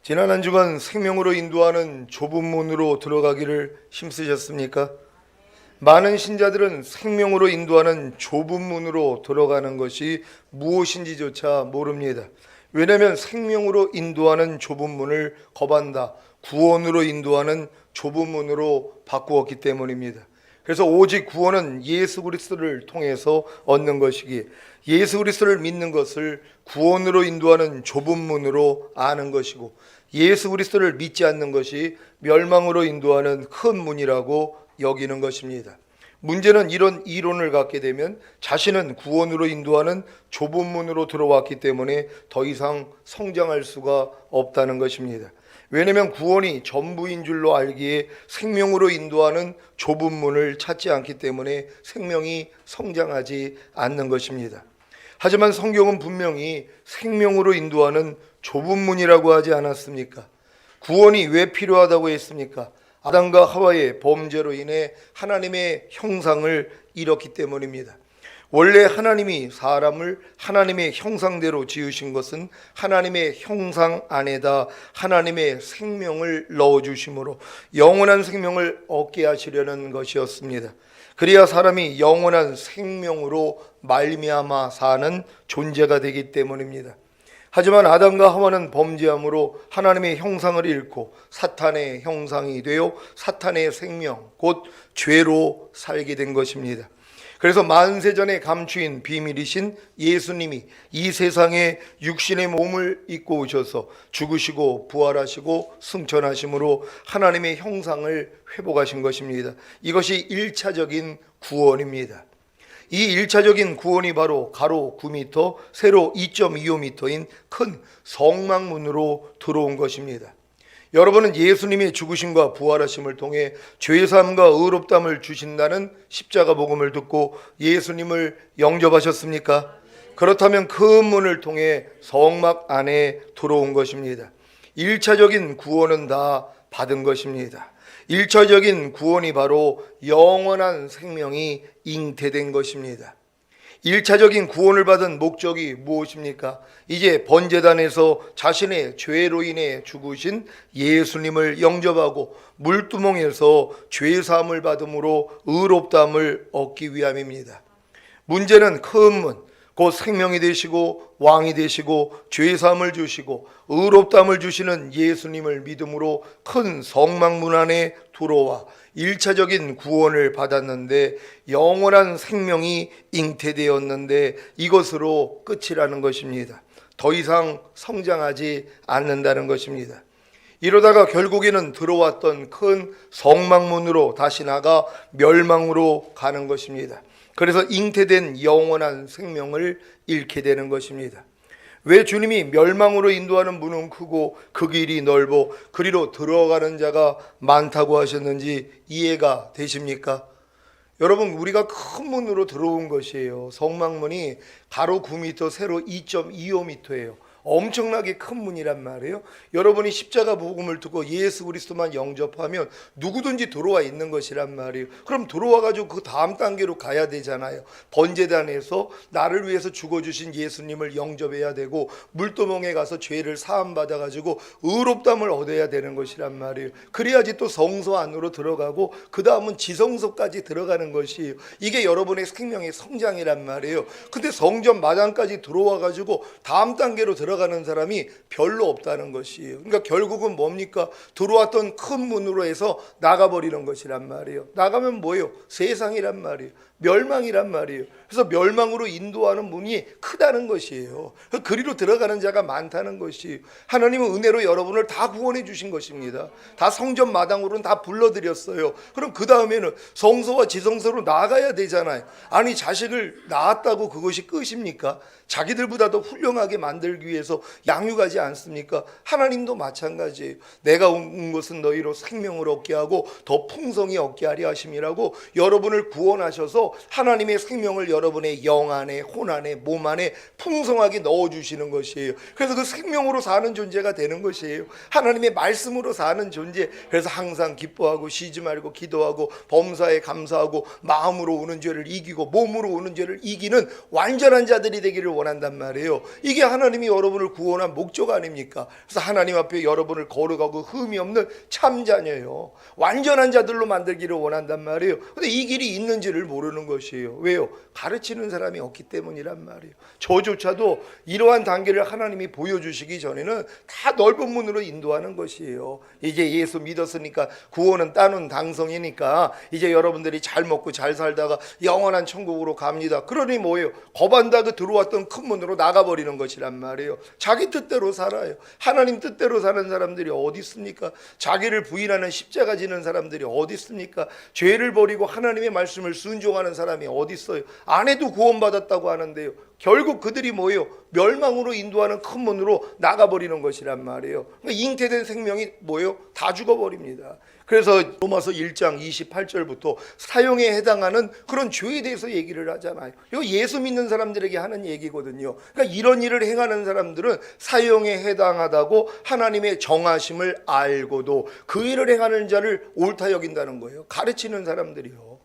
지난 한 주간 생명으로 인도하는 좁은 문으로 들어가기를 힘쓰셨습니까? 많은 신자들은 생명으로 인도하는 좁은 문으로 들어가는 것이 무엇인지조차 모릅니다. 왜냐하면 생명으로 인도하는 좁은 문을 거반다 구원으로 인도하는 좁은 문으로 바꾸었기 때문입니다. 그래서 오직 구원은 예수 그리스도를 통해서 얻는 것이기에 예수 그리스도를 믿는 것을 구원으로 인도하는 좁은 문으로 아는 것이고, 예수 그리스도를 믿지 않는 것이 멸망으로 인도하는 큰 문이라고 여기는 것입니다. 문제는 이런 이론을 갖게 되면 자신은 구원으로 인도하는 좁은 문으로 들어왔기 때문에 더 이상 성장할 수가 없다는 것입니다. 왜냐하면 구원이 전부인 줄로 알기에 생명으로 인도하는 좁은 문을 찾지 않기 때문에 생명이 성장하지 않는 것입니다. 하지만 성경은 분명히 생명으로 인도하는 좁은 문이라고 하지 않았습니까? 구원이 왜 필요하다고 했습니까? 아담과 하와의 범죄로 인해 하나님의 형상을 잃었기 때문입니다. 원래 하나님이 사람을 하나님의 형상대로 지으신 것은 하나님의 형상 안에다 하나님의 생명을 넣어주심으로 영원한 생명을 얻게 하시려는 것이었습니다. 그래야 사람이 영원한 생명으로 말미암아 사는 존재가 되기 때문입니다. 하지만 아담과 하와는 범죄함으로 하나님의 형상을 잃고 사탄의 형상이 되어 사탄의 생명 곧 죄로 살게 된 것입니다. 그래서 만세전에 감추인 비밀이신 예수님이 이 세상에 육신의 몸을 입고 오셔서 죽으시고 부활하시고 승천하심으로 하나님의 형상을 회복하신 것입니다. 이것이 1차적인 구원입니다. 이 1차적인 구원이 바로 가로 9m, 세로 2.25m인 큰 성막문으로 들어온 것입니다. 여러분은 예수님의 죽으심과 부활하심을 통해 죄사함과 의롭다함을 주신다는 십자가 복음을 듣고 예수님을 영접하셨습니까? 그렇다면 그 문을 통해 성막 안에 들어온 것입니다. 1차적인 구원은 다 받은 것입니다. 1차적인 구원이 바로 영원한 생명이 잉태된 것입니다. 1차적인 구원을 받은 목적이 무엇입니까? 이제 번제단에서 자신의 죄로 인해 죽으신 예수님을 영접하고 물두멍에서 죄사함을 받음으로 의롭다함을 얻기 위함입니다. 문제는 큰 문, 곧 생명이 되시고 왕이 되시고 죄사함을 주시고 의롭다함을 주시는 예수님을 믿음으로 큰 성막문 안에 들어와 1차적인 구원을 받았는데 영원한 생명이 잉태되었는데 이것으로 끝이라는 것입니다. 더 이상 성장하지 않는다는 것입니다. 이러다가 결국에는 들어왔던 큰 성막문으로 다시 나가 멸망으로 가는 것입니다. 그래서 잉태된 영원한 생명을 잃게 되는 것입니다. 왜 주님이 멸망으로 인도하는 문은 크고 그 길이 넓어 그리로 들어가는 자가 많다고 하셨는지 이해가 되십니까? 여러분, 우리가 큰 문으로 들어온 것이에요. 성막문이 가로 9m, 세로 2.25m예요. 엄청나게 큰 문이란 말이에요. 여러분이 십자가 복음을 듣고 예수 그리스도만 영접하면 누구든지 들어와 있는 것이란 말이에요. 그럼 들어와가지고 그 다음 단계로 가야 되잖아요. 번제단에서 나를 위해서 죽어주신 예수님을 영접해야 되고 물도멍에 가서 죄를 사함받아가지고 의롭다함을 얻어야 되는 것이란 말이에요. 그래야지 또 성소 안으로 들어가고 그 다음은 지성소까지 들어가는 것이에요. 이게 여러분의 생명의 성장이란 말이에요. 근데 성전 마당까지 들어와가지고 다음 단계로 들어가는 사람이 별로 없다는 것이에요. 그러니까 결국은 뭡니까? 들어왔던 큰 문으로 해서 나가버리는 것이란 말이에요. 나가면 뭐예요? 세상이란 말이에요. 멸망이란 말이에요. 그래서 멸망으로 인도하는 문이 크다는 것이에요. 그리로 들어가는 자가 많다는 것이에요. 하나님은 은혜로 여러분을 다 구원해 주신 것입니다. 다 성전 마당으로는 다 불러드렸어요. 그럼 그 다음에는 성소와 지성소로 나가야 되잖아요. 아니, 자식을 낳았다고 그것이 끝입니까? 자기들보다 더 훌륭하게 만들기 위해서 양육하지 않습니까? 하나님도 마찬가지예요. 내가 온 것은 너희로 생명을 얻게 하고 더 풍성히 얻게 하려 하심이라고 여러분을 구원하셔서 통해서 하나님의 생명을 여러분의 영 안에, 혼 안에, 몸 안에 풍성하게 넣어주시는 것이에요. 그래서 그 생명으로 사는 존재가 되는 것이에요. 하나님의 말씀으로 사는 존재. 그래서 항상 기뻐하고 쉬지 말고 기도하고 범사에 감사하고 마음으로 오는 죄를 이기고 몸으로 오는 죄를 이기는 완전한 자들이 되기를 원한단 말이에요. 이게 하나님이 여러분을 구원한 목적 아닙니까? 그래서 하나님 앞에 여러분을 거룩하고 흠이 없는 참자녀요, 완전한 자들로 만들기를 원한단 말이에요. 근데 이 길이 있는지를 모르는 것이에요. 왜요? 가르치는 사람이 없기 때문이란 말이에요. 저조차도 이러한 단계를 하나님이 보여주시기 전에는 다 넓은 문으로 인도하는 것이에요. 이제 예수 믿었으니까 구원은 따놓은 당성이니까 이제 여러분들이 잘 먹고 잘 살다가 영원한 천국으로 갑니다. 그러니 뭐예요? 거반다 그 들어왔던 큰 문으로 나가버리는 것이란 말이에요. 자기 뜻대로 살아요. 하나님 뜻대로 사는 사람들이 어디 있습니까? 자기를 부인하는 십자가 지는 사람들이 어디 있습니까? 죄를 버리고 하나님의 말씀을 순종하는 사람이 어디 있어요? 안 해도 구원받았다고 하는데요, 결국 그들이 뭐예요? 멸망으로 인도하는 큰 문으로 나가버리는 것이란 말이에요. 그러니까 잉태된 생명이 뭐예요? 다 죽어버립니다. 그래서 로마서 1장 28절부터 사형에 해당하는 그런 죄에 대해서 얘기를 하잖아요. 이거 예수 믿는 사람들에게 하는 얘기거든요. 그러니까 이런 일을 행하는 사람들은 사형에 해당하다고 하나님의 정하심을 알고도 그 일을 행하는 자를 옳다 여긴다는 거예요. 가르치는 사람들이요.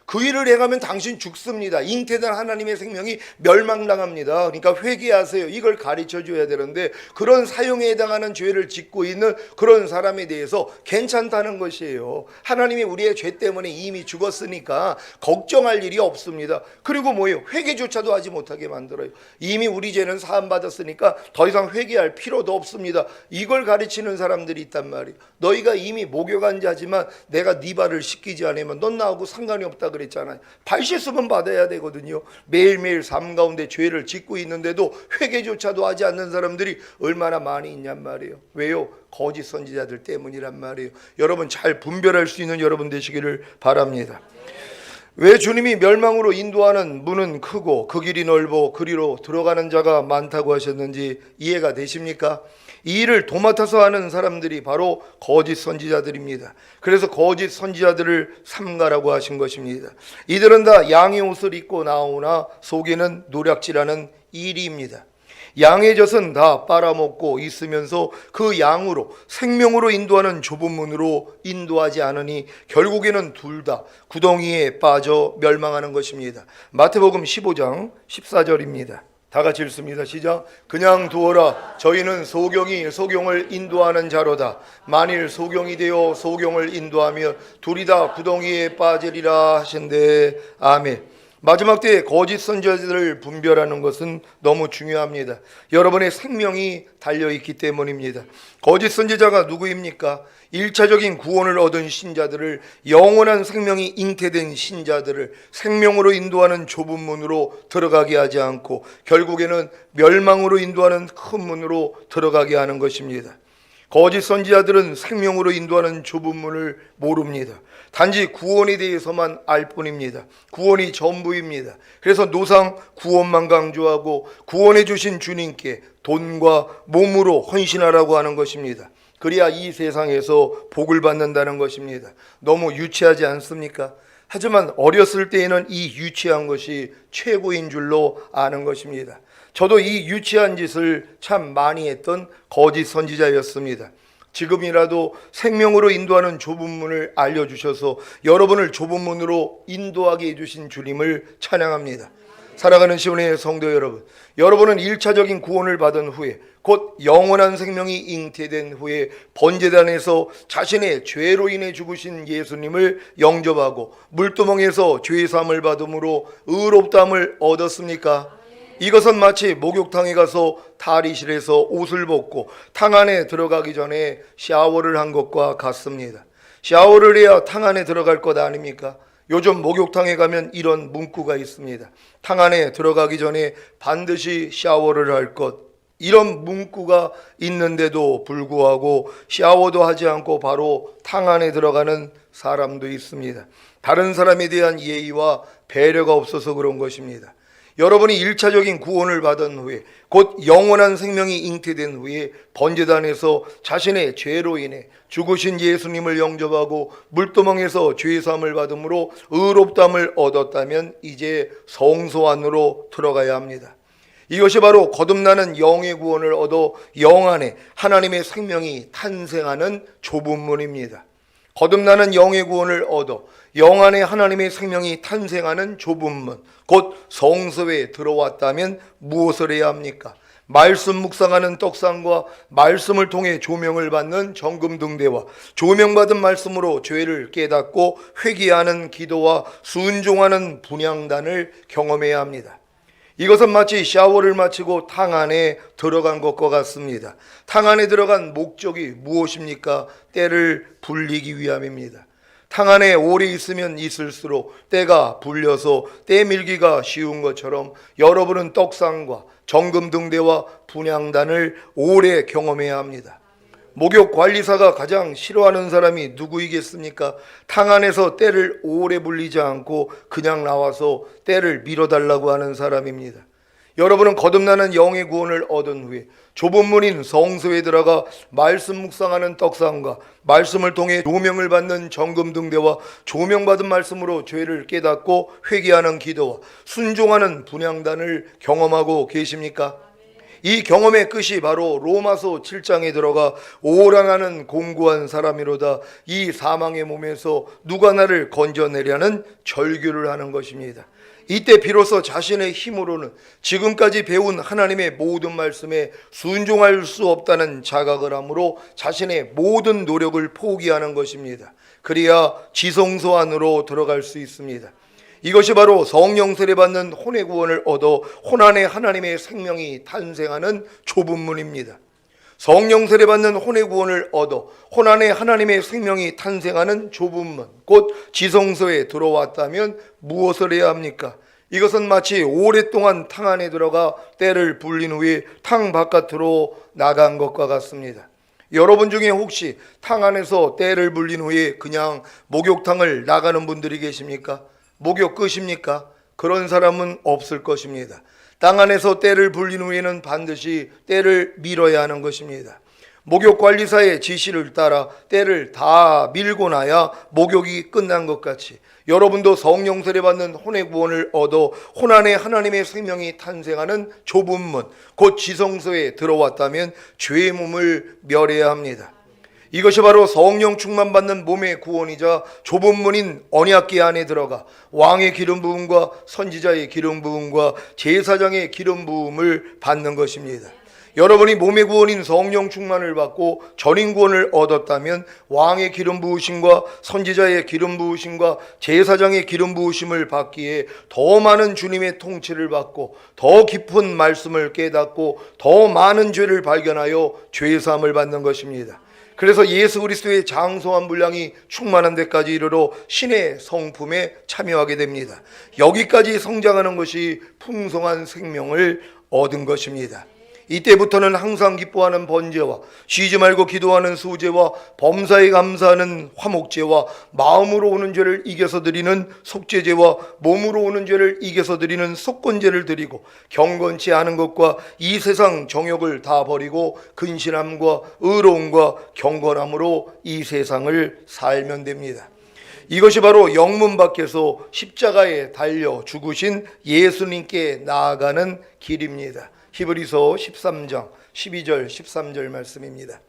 그 일을 행하면 당신 죽습니다. 잉태된 하나님의 생명이 멸망당합니다. 그러니까 회개하세요. 이걸 가르쳐 줘야 되는데 그런 사형에 해당하는 죄를 짓고 있는 그런 사람에 대해서 괜찮다는 것이에요. 하나님이 우리의 죄 때문에 이미 죽었으니까 걱정할 일이 없습니다. 그리고 뭐예요? 회개조차도 하지 못하게 만들어요. 이미 우리 죄는 사함받았으니까 더 이상 회개할 필요도 없습니다. 이걸 가르치는 사람들이 있단 말이에요. 너희가 이미 목욕한 자지만 내가 네 발을 씻기지 않으면 넌 나하고 상관이 없다 그랬잖아요. 발 씻으면 받아야 되거든요. 매일매일 삶 가운데 죄를 짓고 있는데도 회개조차도 하지 않는 사람들이 얼마나 많이 있냔 말이에요. 왜요? 거짓 선지자들 때문이란 말이에요. 여러분 잘 분별할 수 있는 여러분 되시기를 바랍니다. 왜 주님이 멸망으로 인도하는 문은 크고 그 길이 넓어 그리로 들어가는 자가 많다고 하셨는지 이해가 되십니까? 이 일을 도맡아서 하는 사람들이 바로 거짓 선지자들입니다. 그래서 거짓 선지자들을 삼가라고 하신 것입니다. 이들은 다 양의 옷을 입고 나오나 속에는 노략질하는 이리입니다. 양의 젖은 다 빨아먹고 있으면서 그 양으로 생명으로 인도하는 좁은 문으로 인도하지 않으니 결국에는 둘 다 구덩이에 빠져 멸망하는 것입니다. 마태복음 15장 14절입니다. 다 같이 읽습니다. 시작. 그냥 두어라. 저희는 소경이 소경을 인도하는 자로다. 만일 소경이 되어 소경을 인도하면 둘이 다 구덩이에 빠지리라 하신대. 아멘. 마지막 때에 거짓 선지자들을 분별하는 것은 너무 중요합니다. 여러분의 생명이 달려있기 때문입니다. 거짓 선지자가 누구입니까? 1차적인 구원을 얻은 신자들을, 영원한 생명이 잉태된 신자들을 생명으로 인도하는 좁은 문으로 들어가게 하지 않고 결국에는 멸망으로 인도하는 큰 문으로 들어가게 하는 것입니다. 거짓 선지자들은 생명으로 인도하는 좁은 문을 모릅니다. 단지 구원에 대해서만 알 뿐입니다. 구원이 전부입니다. 그래서 노상 구원만 강조하고 구원해 주신 주님께 돈과 몸으로 헌신하라고 하는 것입니다. 그래야 이 세상에서 복을 받는다는 것입니다. 너무 유치하지 않습니까? 하지만 어렸을 때에는 이 유치한 것이 최고인 줄로 아는 것입니다. 저도 이 유치한 짓을 참 많이 했던 거짓 선지자였습니다. 지금이라도 생명으로 인도하는 좁은 문을 알려주셔서 여러분을 좁은 문으로 인도하게 해주신 주님을 찬양합니다. 살아가는 시온의 성도 여러분, 여러분은 1차적인 구원을 받은 후에 곧 영원한 생명이 잉태된 후에 번제단에서 자신의 죄로 인해 죽으신 예수님을 영접하고 물두멍에서 죄사함을 받음으로 의롭다함을 얻었습니까? 이것은 마치 목욕탕에 가서 탈의실에서 옷을 벗고 탕 안에 들어가기 전에 샤워를 한 것과 같습니다. 샤워를 해야 탕 안에 들어갈 것 아닙니까? 요즘 목욕탕에 가면 이런 문구가 있습니다. 탕 안에 들어가기 전에 반드시 샤워를 할 것. 이런 문구가 있는데도 불구하고 샤워도 하지 않고 바로 탕 안에 들어가는 사람도 있습니다. 다른 사람에 대한 예의와 배려가 없어서 그런 것입니다. 여러분이 1차적인 구원을 받은 후에 곧 영원한 생명이 잉태된 후에 번제단에서 자신의 죄로 인해 죽으신 예수님을 영접하고 물두멍에서 죄사함을 받음으로 의롭다함을 얻었다면 이제 성소 안으로 들어가야 합니다. 이것이 바로 거듭나는 영의 구원을 얻어 영 안에 하나님의 생명이 탄생하는 좁은 문입니다. 거듭나는 영의 구원을 얻어 영 안에 하나님의 생명이 탄생하는 좁은 문, 곧 성소에 들어왔다면 무엇을 해야 합니까? 말씀 묵상하는 떡상과 말씀을 통해 조명을 받는 정금등대와 조명받은 말씀으로 죄를 깨닫고 회개하는 기도와 순종하는 분향단을 경험해야 합니다. 이것은 마치 샤워를 마치고 탕 안에 들어간 것과 같습니다. 탕 안에 들어간 목적이 무엇입니까? 때를 불리기 위함입니다. 탕 안에 오래 있으면 있을수록 때가 불려서 때 밀기가 쉬운 것처럼 여러분은 떡상과 정금등대와 분향단을 오래 경험해야 합니다. 목욕 관리사가 가장 싫어하는 사람이 누구이겠습니까? 탕 안에서 때를 오래 불리지 않고 그냥 나와서 때를 밀어달라고 하는 사람입니다. 여러분은 거듭나는 영의 구원을 얻은 후에 좁은 문인 성소에 들어가 말씀 묵상하는 떡상과 말씀을 통해 조명을 받는 정금등대와 조명받은 말씀으로 죄를 깨닫고 회개하는 기도와 순종하는 분향단을 경험하고 계십니까? 이 경험의 끝이 바로 로마서 7장에 들어가 오라 나는 공고한 사람이로다 이 사망의 몸에서 누가 나를 건져내려는 절규를 하는 것입니다. 이때 비로소 자신의 힘으로는 지금까지 배운 하나님의 모든 말씀에 순종할 수 없다는 자각을 하므로 자신의 모든 노력을 포기하는 것입니다. 그래야 지성소 안으로 들어갈 수 있습니다. 이것이 바로 성령 세례받는 혼의 구원을 얻어 혼 안에 하나님의 생명이 탄생하는 좁은 문입니다. 성령 세례받는 혼의 구원을 얻어 혼 안에 하나님의 생명이 탄생하는 좁은 문, 곧 지성소에 들어왔다면 무엇을 해야 합니까? 이것은 마치 오랫동안 탕 안에 들어가 때를 불린 후에 탕 바깥으로 나간 것과 같습니다. 여러분 중에 혹시 탕 안에서 때를 불린 후에 그냥 목욕탕을 나가는 분들이 계십니까? 목욕 끝입니까? 그런 사람은 없을 것입니다. 땅 안에서 때를 불린 후에는 반드시 때를 밀어야 하는 것입니다. 목욕 관리사의 지시를 따라 때를 다 밀고 나야 목욕이 끝난 것 같이 여러분도 성령 세례 받는 혼의 구원을 얻어 혼 안에 하나님의 생명이 탄생하는 좁은 문, 곧 지성소에 들어왔다면 죄의 몸을 멸해야 합니다. 이것이 바로 성령 충만 받는 몸의 구원이자 좁은 문인 언약궤 안에 들어가 왕의 기름 부음과 선지자의 기름 부음과 제사장의 기름 부음을 받는 것입니다. 여러분이 몸의 구원인 성령 충만을 받고 전인 구원을 얻었다면 왕의 기름 부으심과 선지자의 기름 부으심과 제사장의 기름 부으심을 받기에 더 많은 주님의 통치를 받고 더 깊은 말씀을 깨닫고 더 많은 죄를 발견하여 죄사함을 받는 것입니다. 그래서 예수 그리스도의 장성한 분량이 충만한 데까지 이르러 신의 성품에 참여하게 됩니다. 여기까지 성장하는 것이 풍성한 생명을 얻은 것입니다. 이때부터는 항상 기뻐하는 번제와 쉬지 말고 기도하는 수제와 범사에 감사하는 화목제와 마음으로 오는 죄를 이겨서 드리는 속죄제와 몸으로 오는 죄를 이겨서 드리는 속건제를 드리고 경건치 않은 것과 이 세상 정욕을 다 버리고 근신함과 의로움과 경건함으로 이 세상을 살면 됩니다. 이것이 바로 영문 밖에서 십자가에 달려 죽으신 예수님께 나아가는 길입니다. 히브리서 13장 12절 13절 말씀입니다.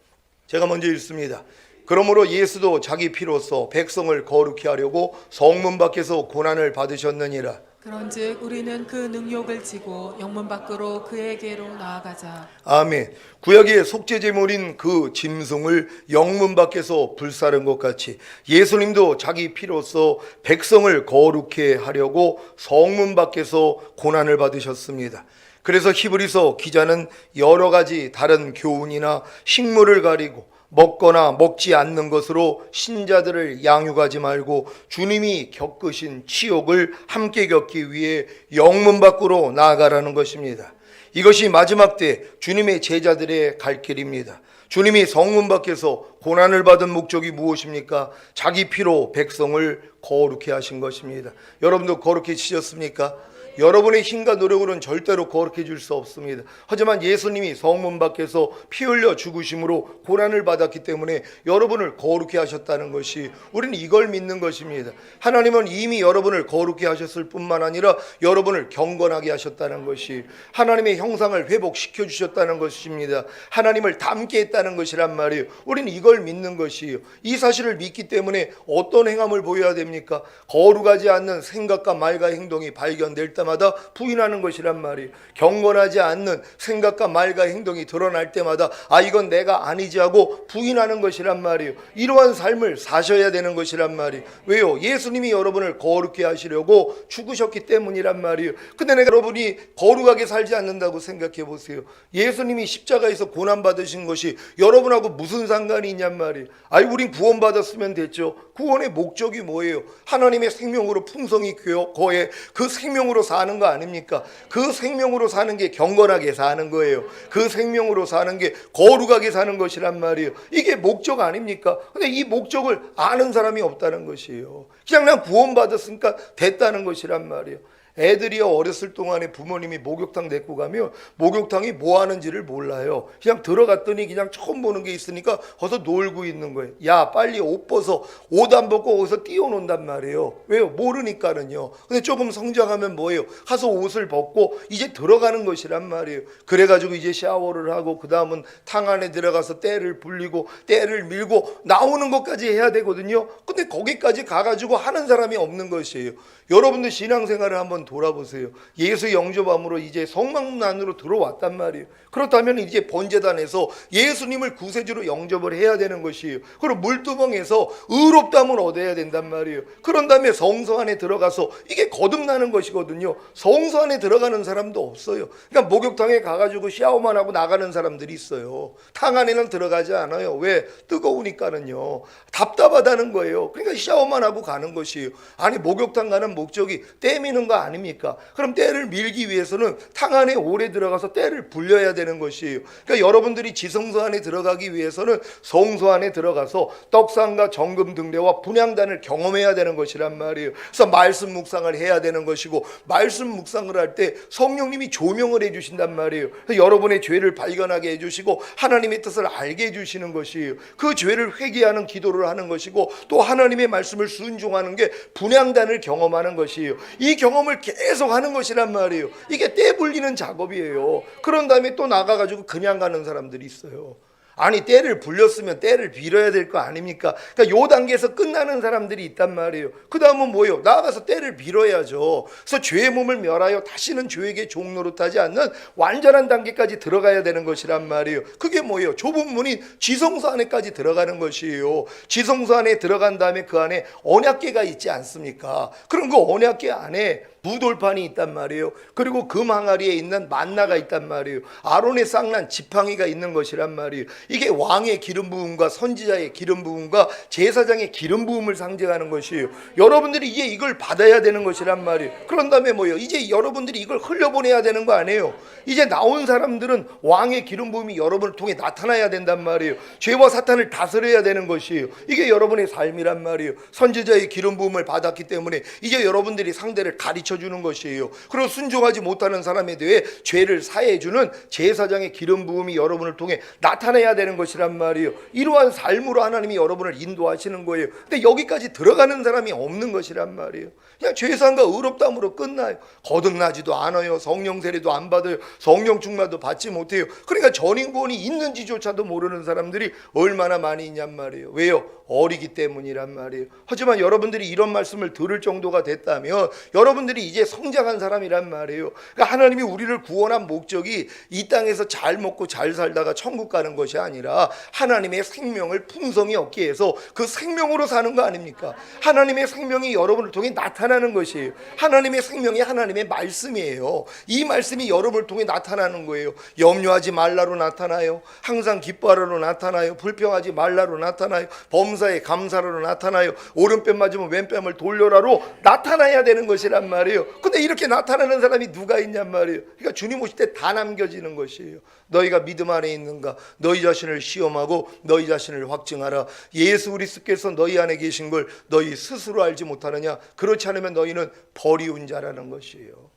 제가 먼저 읽습니다. 그러므로 예수도 자기 피로써 백성을 거룩히 하려고 성문 밖에서 고난을 받으셨느니라. 그런즉 우리는 그 능욕을 지고 영문 밖으로 그에게로 나아가자. 아멘. 구약의 속죄제물인 그 짐승을 영문 밖에서 불사른 것 같이 예수님도 자기 피로써 백성을 거룩히 하려고 성문 밖에서 고난을 받으셨습니다. 그래서 히브리서 기자는 여러 가지 다른 교훈이나 식물을 가리고 먹거나 먹지 않는 것으로 신자들을 양육하지 말고 주님이 겪으신 치욕을 함께 겪기 위해 영문 밖으로 나아가라는 것입니다. 이것이 마지막 때 주님의 제자들의 갈 길입니다. 주님이 성문 밖에서 고난을 받은 목적이 무엇입니까? 자기 피로 백성을 거룩히 하신 것입니다. 여러분도 거룩히 치셨습니까? 여러분의 힘과 노력으로는 절대로 거룩해 질 수 없습니다. 하지만 예수님이 성문 밖에서 피 흘려 죽으심으로 고난을 받았기 때문에 여러분을 거룩해 하셨다는 것이, 우리는 이걸 믿는 것입니다. 하나님은 이미 여러분을 거룩해 하셨을 뿐만 아니라 여러분을 경건하게 하셨다는 것이, 하나님의 형상을 회복시켜 주셨다는 것입니다. 하나님을 닮게 했다는 것이란 말이에요. 우리는 이걸 믿는 것이에요. 이 사실을 믿기 때문에 어떤 행함을 보여야 됩니까? 거룩하지 않는 생각과 말과 행동이 발견될 때마다 부인하는 것이란 말이에요. 경건하지 않는 생각과 말과 행동이 드러날 때마다 아, 이건 내가 아니지 하고 부인하는 것이란 말이에요. 이러한 삶을 사셔야 되는 것이란 말이에요. 왜요? 예수님이 여러분을 거룩해 하시려고 죽으셨기 때문이란 말이에요. 근데 내가 여러분이 거룩하게 살지 않는다고 생각해 보세요. 예수님이 십자가에서 고난 받으신 것이 여러분하고 무슨 상관이 있냔 말이에요. 아이, 우린 구원받았으면 됐죠. 구원의 목적이 뭐예요? 하나님의 생명으로 풍성히 거해 그 생명으로 사는 거 아닙니까? 그 생명으로 사는 게 경건하게 사는 거예요. 그 생명으로 사는 게 거룩하게 사는 것이란 말이에요. 이게 목적 아닙니까? 근데 이 목적을 아는 사람이 없다는 것이에요. 그냥 난 구원받았으니까 됐다는 것이란 말이에요. 애들이요, 어렸을 동안에 부모님이 목욕탕 데리고 가면 목욕탕이 뭐 하는지를 몰라요. 그냥 들어갔더니 그냥 처음 보는 게 있으니까 거기서 놀고 있는 거예요. 야, 빨리 옷 벗어. 옷 안 벗고 거기서 뛰어논단 말이에요. 왜요? 모르니까는요. 근데 조금 성장하면 뭐예요? 가서 옷을 벗고 이제 들어가는 것이란 말이에요. 그래가지고 이제 샤워를 하고 그 다음은 탕 안에 들어가서 때를 불리고 때를 밀고 나오는 것까지 해야 되거든요. 근데 거기까지 가가지고 하는 사람이 없는 것이에요. 여러분들 신앙생활을 한번 돌아보세요. 예수 영접함으로 이제 성막문 안으로 들어왔단 말이에요. 그렇다면 이제 번제단에서 예수님을 구세주로 영접을 해야 되는 것이에요. 그리고 물두멍에서 의롭다함을 얻어야 된단 말이에요. 그런 다음에 성소 안에 들어가서 이게 거듭나는 것이거든요. 성소 안에 들어가는 사람도 없어요. 그러니까 목욕탕에 가가지고 샤워만 하고 나가는 사람들이 있어요. 탕 안에는 들어가지 않아요. 왜? 뜨거우니까는요. 답답하다는 거예요. 그러니까 샤워만 하고 가는 것이에요. 아니, 목욕탕 가는 목적이 때 미는 거 아닙니까? 그럼 때를 밀기 위해서는 탕 안에 오래 들어가서 때를 불려야 되는 것이에요. 그러니까 여러분들이 지성소 안에 들어가기 위해서는 성소 안에 들어가서 떡상과 정금 등대와 분향단을 경험해야 되는 것이란 말이에요. 그래서 말씀 묵상을 해야 되는 것이고, 말씀 묵상을 할 때 성령님이 조명을 해주신단 말이에요. 그래서 여러분의 죄를 발견하게 해주시고 하나님의 뜻을 알게 해주시는 것이에요. 그 죄를 회개하는 기도를 하는 것이고, 또 하나님의 말씀을 순종하는 게 분향단을 경험하는 것이에요. 이 경험을 계속 하는 것이란 말이에요. 이게 때 불리는 작업이에요. 그런 다음에 또 나가가지고 그냥 가는 사람들이 있어요. 아니, 때를 불렸으면 때를 빌어야 될 거 아닙니까? 그러니까 요 단계에서 끝나는 사람들이 있단 말이에요. 그 다음은 뭐예요? 나아가서 때를 빌어야죠. 그래서 죄의 몸을 멸하여 다시는 죄에게 종 노릇하지 않는 완전한 단계까지 들어가야 되는 것이란 말이에요. 그게 뭐예요? 좁은 문인 지성소 안에까지 들어가는 것이에요. 지성소 안에 들어간 다음에 그 안에 언약궤가 있지 않습니까? 그럼 그 언약궤 안에 부돌판이 있단 말이에요. 그리고 금 항아리에 있는 만나가 있단 말이에요. 아론의 쌍난 지팡이가 있는 것이란 말이에요. 이게 왕의 기름 부음과 선지자의 기름 부음과 제사장의 기름 부음을 상징하는 것이에요. 여러분들이 이제 이걸 받아야 되는 것이란 말이에요. 그런 다음에 뭐예요? 이제 여러분들이 이걸 흘려보내야 되는 거 아니에요. 이제 나온 사람들은 왕의 기름 부음이 여러분을 통해 나타나야 된단 말이에요. 죄와 사탄을 다스려야 되는 것이에요. 이게 여러분의 삶이란 말이에요. 선지자의 기름 부음을 받았기 때문에 이제 여러분들이 상대를 가르쳐 주는 것이에요. 그리고 순종하지 못하는 사람에 대해 죄를 사해 주는 제사장의 기름 부음이 여러분을 통해 나타나야 되는 것이란 말이에요. 이러한 삶으로 하나님이 여러분을 인도하시는 거예요. 근데 여기까지 들어가는 사람이 없는 것이란 말이에요. 그냥 죄사함과 의롭다함으로 끝나요. 거듭나지도 않아요. 성령 세례도 안 받아요. 성령 충만도 받지 못해요. 그러니까 전인 구원이 있는지조차도 모르는 사람들이 얼마나 많이 있냔 말이에요. 왜요? 어리기 때문이란 말이에요. 하지만 여러분들이 이런 말씀을 들을 정도가 됐다면 여러분들이 이제 성장한 사람이란 말이에요. 그러니까 하나님이 우리를 구원한 목적이 이 땅에서 잘 먹고 잘 살다가 천국 가는 것이 아니라 하나님의 생명을 풍성히 얻기 위해서 그 생명으로 사는 거 아닙니까? 하나님의 생명이 여러분을 통해 나타나는 것이에요. 하나님의 생명이 하나님의 말씀이에요. 이 말씀이 여러분을 통해 나타나는 거예요. 염려하지 말라로 나타나요. 항상 기뻐하라로 나타나요. 불평하지 말라로 나타나요. 범사에 감사라로 나타나요. 오른뺨 맞으면 왼뺨을 돌려라로 나타나야 되는 것이란 말이에요. 근데 이렇게 나타나는 사람이 누가 있냔 말이에요. 그러니까 주님 오실 때 다 남겨지는 것이에요. 너희가 믿음 안에 있는가? 너희 자신을 시험하고 너희 자신을 확증하라. 예수 그리스도께서 너희 안에 계신 걸 너희 스스로 알지 못하느냐? 그렇지 않으면 너희는 버리운 자라는 것이에요.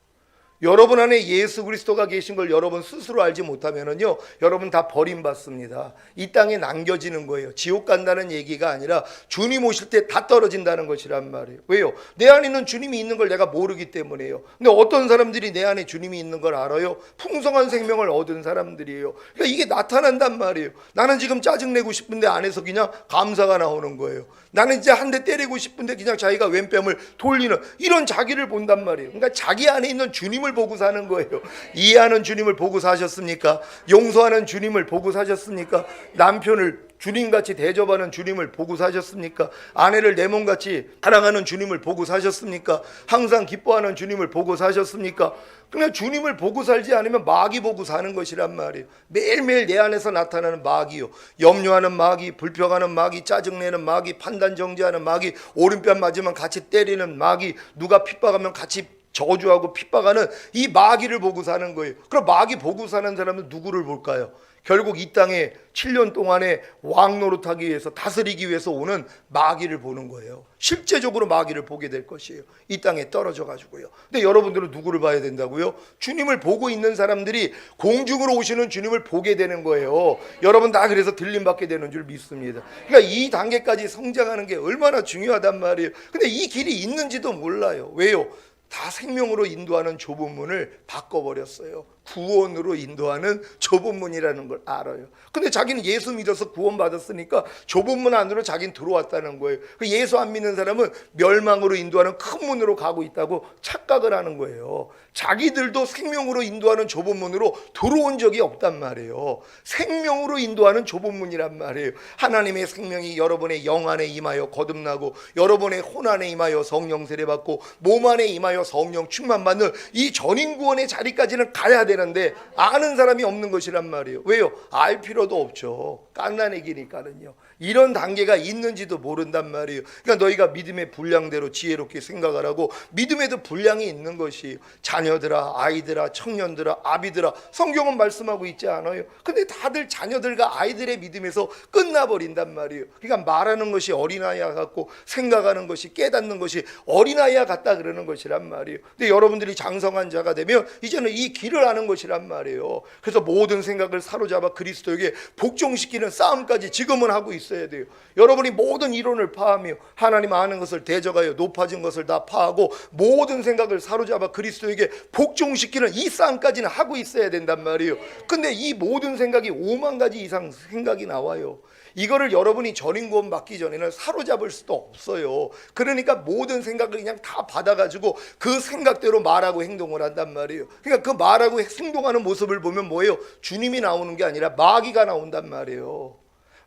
여러분 안에 예수 그리스도가 계신 걸 여러분 스스로 알지 못하면은요, 여러분 다 버림받습니다. 이 땅에 남겨지는 거예요. 지옥 간다는 얘기가 아니라 주님 오실 때 다 떨어진다는 것이란 말이에요. 왜요? 내 안에 있는 주님이 있는 걸 내가 모르기 때문에요. 근데 어떤 사람들이 내 안에 주님이 있는 걸 알아요? 풍성한 생명을 얻은 사람들이에요. 그러니까 이게 나타난단 말이에요. 나는 지금 짜증내고 싶은데 안에서 그냥 감사가 나오는 거예요. 나는 이제 한 대 때리고 싶은데 그냥 자기가 왼뺨을 돌리는 이런 자기를 본단 말이에요. 그러니까 자기 안에 있는 주님을 보고 사는 거예요. 이해하는 주님을 보고 사셨습니까? 용서하는 주님을 보고 사셨습니까? 남편을 주님같이 대접하는 주님을 보고 사셨습니까? 아내를 내 몸같이 사랑하는 주님을 보고 사셨습니까? 항상 기뻐하는 주님을 보고 사셨습니까? 그냥 주님을 보고 살지 않으면 마귀 보고 사는 것이란 말이에요. 매일매일 내 안에서 나타나는 마귀요. 염려하는 마귀, 불평하는 마귀, 짜증내는 마귀, 판단정지하는 마귀, 오른편 맞으면 같이 때리는 마귀, 누가 핍박하면 같이 저주하고 핍박하는 이 마귀를 보고 사는 거예요. 그럼 마귀 보고 사는 사람은 누구를 볼까요? 결국 이 땅에 7년 동안에 왕 노릇하기 위해서, 다스리기 위해서 오는 마귀를 보는 거예요. 실제적으로 마귀를 보게 될 것이에요. 이 땅에 떨어져 가지고요. 근데 여러분들은 누구를 봐야 된다고요? 주님을 보고 있는 사람들이 공중으로 오시는 주님을 보게 되는 거예요. 여러분 다 그래서 들림받게 되는 줄 믿습니다. 그러니까 이 단계까지 성장하는 게 얼마나 중요하단 말이에요. 근데 이 길이 있는지도 몰라요. 왜요? 다 생명으로 인도하는 좁은 문을 바꿔버렸어요. 구원으로 인도하는 좁은 문이라는 걸 알아요. 근데 자기는 예수 믿어서 구원받았으니까 좁은 문 안으로 자기는 들어왔다는 거예요. 예수 안 믿는 사람은 멸망으로 인도하는 큰 문으로 가고 있다고 착각을 하는 거예요. 자기들도 생명으로 인도하는 좁은 문으로 들어온 적이 없단 말이에요. 생명으로 인도하는 좁은 문이란 말이에요. 하나님의 생명이 여러분의 영 안에 임하여 거듭나고, 여러분의 혼 안에 임하여 성령 세례받고, 몸 안에 임하여 성령 충만받는 이 전인구원의 자리까지는 가야 되는데 아는 사람이 없는 것이란 말이에요. 왜요? 알 필요도 없죠. 깐난애기니까는요. 이런 단계가 있는지도 모른단 말이에요. 그러니까 너희가 믿음의 분량대로 지혜롭게 생각을 하고, 믿음에도 분량이 있는 것이에요. 자녀들아, 아이들아, 청년들아, 아비들아, 성경은 말씀하고 있지 않아요? 근데 다들 자녀들과 아이들의 믿음에서 끝나버린단 말이에요. 그러니까 말하는 것이 어린아이와 같고, 생각하는 것이, 깨닫는 것이 어린아이와 같다 그러는 것이란 말이에요. 근데 여러분들이 장성한 자가 되면 이제는 이 길을 아는 것이란 말이에요. 그래서 모든 생각을 사로잡아 그리스도에게 복종시키는 싸움까지 지금은 하고 있어야 돼요. 여러분이 모든 이론을 파하며 하나님 아는 것을 대적하여 높아진 것을 다 파하고 모든 생각을 사로잡아 그리스도에게 복종시키는 이 싸움까지는 하고 있어야 된단 말이에요. 근데 이 모든 생각이 5만 가지 이상 생각이 나와요. 이거를 여러분이 전인구원 받기 전에는 사로잡을 수도 없어요. 그러니까 모든 생각을 그냥 다 받아가지고 그 생각대로 말하고 행동을 한단 말이에요. 그러니까 그 말하고 행동하는 모습을 보면 뭐예요? 주님이 나오는 게 아니라 마귀가 나온단 말이에요.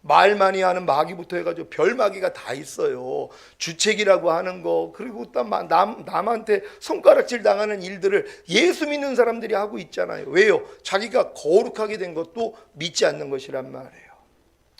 말 많이 하는 마귀부터 해가지고 별 마귀가 다 있어요. 주책이라고 하는 거, 그리고 또 남한테 손가락질 당하는 일들을 예수 믿는 사람들이 하고 있잖아요. 왜요? 자기가 거룩하게 된 것도 믿지 않는 것이란 말이에요.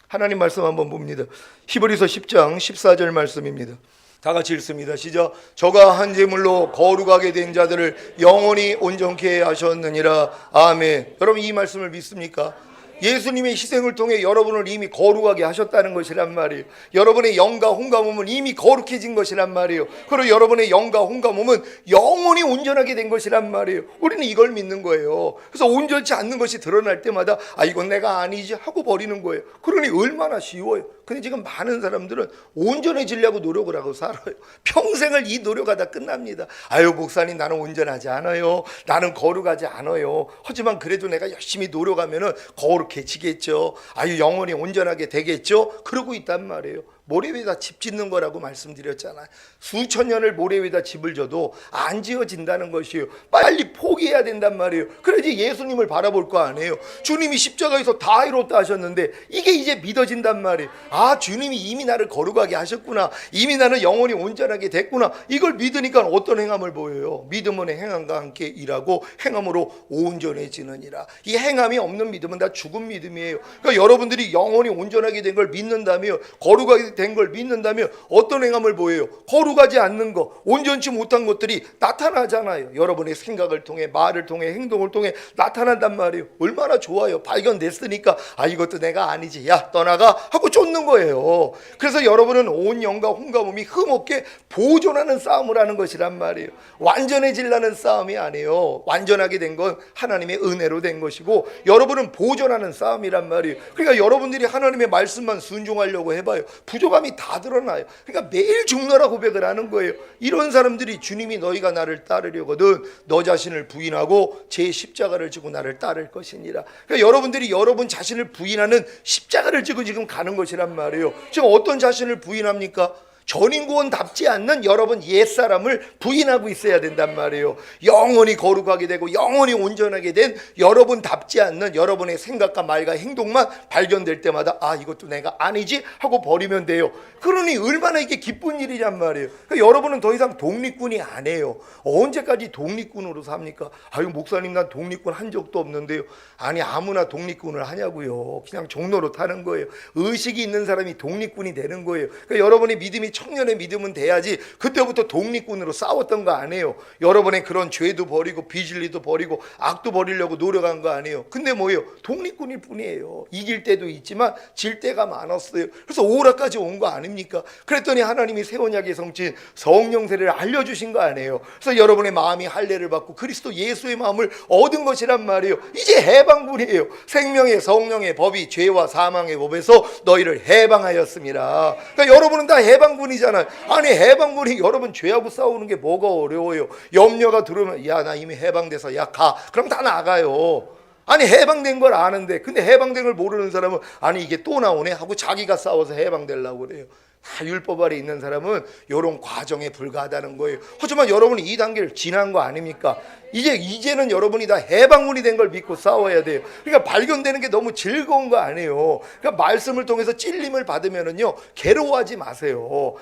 하나님 말씀 한번 봅니다. 히브리서 10장 14절 말씀입니다. 다 같이 읽습니다. 시작. 저가 한 제물로 거룩하게 된 자들을 영원히 온전케 하셨느니라. 아멘. 여러분 이 말씀을 믿습니까? 예수님의 희생을 통해 여러분을 이미 거룩하게 하셨다는 것이란 말이에요. 여러분의 영과 혼과 몸은 이미 거룩해진 것이란 말이에요. 그리고 여러분의 영과 혼과 몸은 영원히 온전하게 된 것이란 말이에요. 우리는 이걸 믿는 거예요. 그래서 온전치 않는 것이 드러날 때마다 아 이건 내가 아니지 하고 버리는 거예요. 그러니 얼마나 쉬워요. 근데 지금 많은 사람들은 온전해지려고 노력을 하고 살아요. 평생을 이 노력하다 끝납니다. 아유 목사님 나는 온전하지 않아요. 나는 거룩하지 않아요. 하지만 그래도 내가 열심히 노력하면은 거룩해지겠죠. 아유 영원히 온전하게 되겠죠. 그러고 있단 말이에요. 모래 위에다 집 짓는 거라고 말씀드렸잖아요. 수천 년을 모래 위에다 집을 져도 안 지어진다는 것이에요. 빨리 포기해야 된단 말이에요. 그래야지 예수님을 바라볼 거 아니에요. 주님이 십자가에서 다 이뤘다 하셨는데 이게 이제 믿어진단 말이에요. 아 주님이 이미 나를 거룩하게 하셨구나. 이미 나는 영원히 온전하게 됐구나. 이걸 믿으니까 어떤 행함을 보여요? 믿음은 행함과 함께 일하고 행함으로 온전해지느니라. 이 행함이 없는 믿음은 다 죽은 믿음이에요. 그러니까 여러분들이 영원히 온전하게 된 걸 믿는다며 거룩하게 된 걸 믿는다면 어떤 행함을 보여요? 거룩하지 않는 거, 온전치 못한 것들이 나타나잖아요. 여러분의 생각을 통해, 말을 통해, 행동을 통해 나타난단 말이에요. 얼마나 좋아요. 발견됐으니까 이것도 내가 아니지, 야 떠나가 하고 쫓는 거예요. 그래서 여러분은 온 영과 혼과 몸이 흠없게 보존하는 싸움을 하는 것이란 말이에요. 완전해지려는 싸움이 아니에요. 완전하게 된 건 하나님의 은혜로 된 것이고, 여러분은 보존하는 싸움이란 말이에요. 그러니까 여러분들이 하나님의 말씀만 순종하려고 해봐요. 부족함이 다 드러나요. 그러니까 매일 죽노라 고백을 하는 거예요. 이런 사람들이 주님이 너희가 나를 따르려거든 너 자신을 부인하고 제 십자가를 지고 나를 따를 것이니라. 그러니까 여러분들이 여러분 자신을 부인하는 십자가를 지고 지금 가는 것이란 말이에요. 지금 어떤 자신을 부인합니까? 전인구원답지 않는 여러분 옛사람을 부인하고 있어야 된단 말이에요. 영원히 거룩하게 되고 영원히 온전하게 된 여러분답지 않는 여러분의 생각과 말과 행동만 발견될 때마다 이것도 내가 아니지 하고 버리면 돼요. 그러니 얼마나 이게 기쁜 일이란 말이에요. 그러니까 여러분은 더 이상 독립군이 아니에요. 언제까지 독립군으로 삽니까? 목사님 난 독립군 한 적도 없는데요. 아니 아무나 독립군을 하냐고요. 그냥 종로로 타는 거예요. 의식이 있는 사람이 독립군이 되는 거예요. 그러니까 여러분의 믿음이 청년의 믿음은 돼야지 그때부터 독립군으로 싸웠던 거 아니에요. 여러분의 그런 죄도 버리고 비진리도 버리고 악도 버리려고 노력한 거 아니에요. 근데 뭐예요? 독립군일 뿐이에요. 이길 때도 있지만 질 때가 많았어요. 그래서 오라까지 온 거 아닙니까? 그랬더니 하나님이 새 언약의 성취인 성령 세례를 알려주신 거 아니에요. 그래서 여러분의 마음이 할례를 받고 그리스도 예수의 마음을 얻은 것이란 말이에요. 이제 해방군이에요. 생명의 성령의 법이 죄와 사망의 법에서 너희를 해방하였습니다. 그러니까 여러분은 다 해방군 이잖아요. 아니 해방군이 여러분 죄하고 싸우는 게 뭐가 어려워요? 염려가 들어오면 나 이미 해방돼서 가 그럼 다 나가요. 아니 해방된 걸 아는데, 근데 해방된 걸 모르는 사람은 이게 또 나오네 하고 자기가 싸워서 해방되려고 그래요. 다 율법 아래 있는 사람은 이런 과정에 불과하다는 거예요. 하지만 여러분이 이 단계를 지난 거 아닙니까? 이제는 여러분이 다 해방군이 된 걸 믿고 싸워야 돼요. 그러니까 발견되는 게 너무 즐거운 거 아니에요. 그러니까 말씀을 통해서 찔림을 받으면은요 괴로워하지 마세요.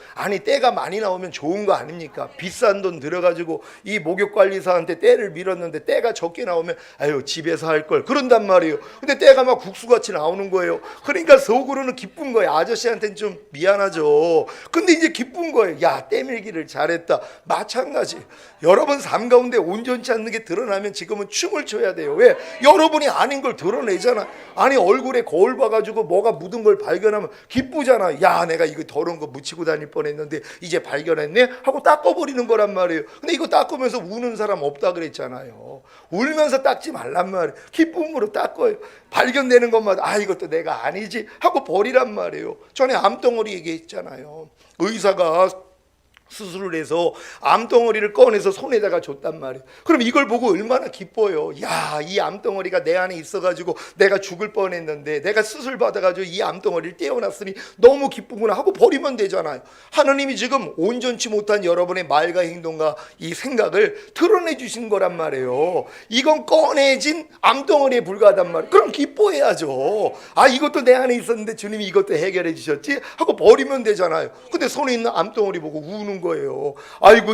때가 많이 나오면 좋은 거 아닙니까? 비싼 돈 들어가지고 이 목욕관리사한테 때를 밀었는데 때가 적게 나오면 집에서 할 걸 그런단 말이에요. 근데 때가 막 국수같이 나오는 거예요. 그러니까 속으로는 기쁜 거예요. 아저씨한테는 좀 미안하죠. 근데 이제 기쁜 거예요. 때 밀기를 잘했다. 마찬가지. 여러분 삶 가운데 온전치 않는 게 드러나면 지금은 춤을 춰야 돼요. 왜? 여러분이 아닌 걸 드러내잖아. 얼굴에 거울 봐가지고 뭐가 묻은 걸 발견하면 기쁘잖아. 내가 이거 더러운 거 묻히고 다닐 뻔했는데 이제 발견했네 하고 닦아버리는 거란 말이에요. 근데 이거 닦으면서 우는 사람 없다 그랬잖아요. 울면서 닦지 말란 말이에요. 기쁨으로 닦아요. 발견되는 것마다 이것도 내가 아니지 하고 버리란 말이에요. 전에 암덩어리 얘기했잖아요. 의사가 수술을 해서 암덩어리를 꺼내서 손에다가 줬단 말이에요. 그럼 이걸 보고 얼마나 기뻐요. 이 암덩어리가 내 안에 있어가지고 내가 죽을 뻔했는데 내가 수술 받아가지고 이 암덩어리를 떼어놨으니 너무 기쁘구나 하고 버리면 되잖아요. 하나님이 지금 온전치 못한 여러분의 말과 행동과 이 생각을 드러내 주신 거란 말이에요. 이건 꺼내진 암덩어리에 불과하단 말이에요. 그럼 기뻐해야죠. 이것도 내 안에 있었는데 주님이 이것도 해결해 주셨지 하고 버리면 되잖아요. 근데 손에 있는 암덩어리 보고 우는 거예요.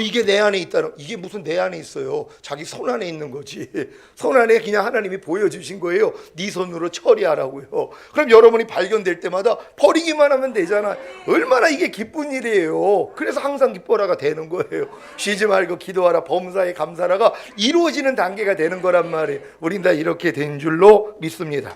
이게 내 안에 있다는, 이게 무슨 내 안에 있어요? 자기 손 안에 있는 거지. 손 안에 그냥 하나님이 보여주신 거예요. 네 손으로 처리하라고요. 그럼 여러분이 발견될 때마다 버리기만 하면 되잖아. 얼마나 이게 기쁜 일이에요. 그래서 항상 기뻐라가 되는 거예요. 쉬지 말고 기도하라 범사에 감사라가 이루어지는 단계가 되는 거란 말이에요. 우린 다 이렇게 된 줄로 믿습니다.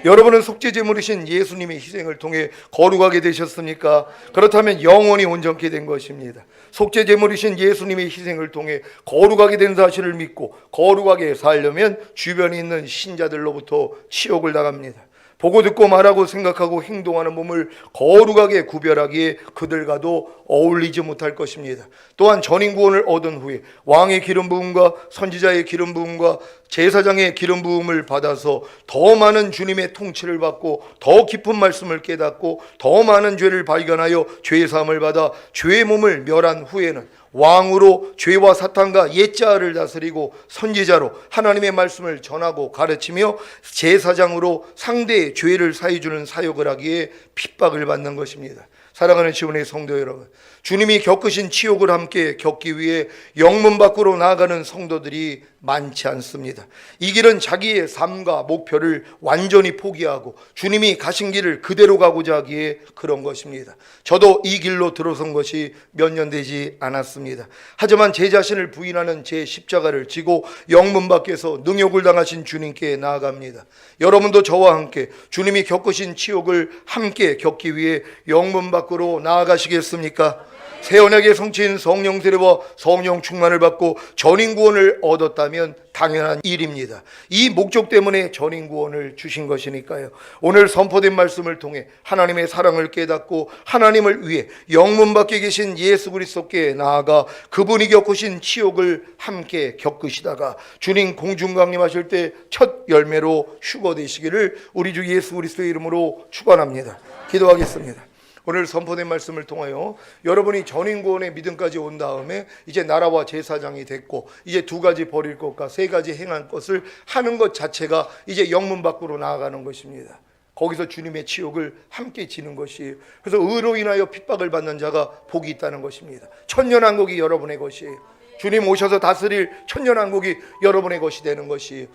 여러분은 속죄제물이신 예수님의 희생을 통해 거룩하게 되셨습니까? 그렇다면 영원히 온전케 된 것입니다. 속죄제물이신 예수님의 희생을 통해 거룩하게 된 사실을 믿고 거룩하게 살려면 주변에 있는 신자들로부터 치욕을 당합니다. 보고 듣고 말하고 생각하고 행동하는 몸을 거룩하게 구별하기에 그들과도 어울리지 못할 것입니다. 또한 전인구원을 얻은 후에 왕의 기름 부음과 선지자의 기름 부음과 제사장의 기름 부음을 받아서 더 많은 주님의 통치를 받고 더 깊은 말씀을 깨닫고 더 많은 죄를 발견하여 죄 사함을 받아 죄의 몸을 멸한 후에는 왕으로 죄와 사탄과 옛자를 다스리고 선지자로 하나님의 말씀을 전하고 가르치며 제사장으로 상대의 죄를 사해주는 사역을 하기에 핍박을 받는 것입니다. 사랑하는 지원의 성도 여러분, 주님이 겪으신 치욕을 함께 겪기 위해 영문 밖으로 나아가는 성도들이 많지 않습니다. 이 길은 자기의 삶과 목표를 완전히 포기하고 주님이 가신 길을 그대로 가고자 하기에 그런 것입니다. 저도 이 길로 들어선 것이 몇 년 되지 않았습니다. 하지만 제 자신을 부인하는 제 십자가를 지고 영문 밖에서 능욕을 당하신 주님께 나아갑니다. 여러분도 저와 함께 주님이 겪으신 치욕을 함께 겪기 위해 영문 밖으로 나아가시겠습니까? 새 언약의 성취인 성령 세례와 성령 충만을 받고 전인 구원을 얻었다면 당연한 일입니다. 이 목적 때문에 전인 구원을 주신 것이니까요. 오늘 선포된 말씀을 통해 하나님의 사랑을 깨닫고 하나님을 위해 영문 밖에 계신 예수 그리스도께 나아가 그분이 겪으신 치욕을 함께 겪으시다가 주님 공중 강림하실 때 첫 열매로 휴거되시기를 우리 주 예수 그리스도의 이름으로 축원합니다. 기도하겠습니다. 오늘 선포된 말씀을 통하여 여러분이 전인구원의 믿음까지 온 다음에 이제 나라와 제사장이 됐고 이제 두 가지 버릴 것과 세 가지 행할 것을 하는 것 자체가 이제 영문 밖으로 나아가는 것입니다. 거기서 주님의 치욕을 함께 지는 것이에요. 그래서 의로 인하여 핍박을 받는 자가 복이 있다는 것입니다. 천년왕국이 여러분의 것이에요. 주님 오셔서 다스릴 천년왕국이 여러분의 것이 되는 것이에요.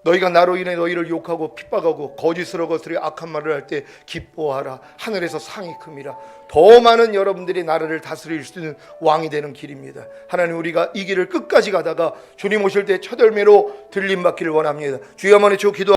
너희가 나로 인해 너희를 욕하고 핍박하고 거짓으로 거스려 악한 말을 할 때 기뻐하라. 하늘에서 상이 큼이라. 더 많은 여러분들이 나라를 다스릴 수 있는 왕이 되는 길입니다. 하나님, 우리가 이 길을 끝까지 가다가 주님 오실 때 첫 열매로 들림 받기를 원합니다. 주여 한번 외쳐 기도.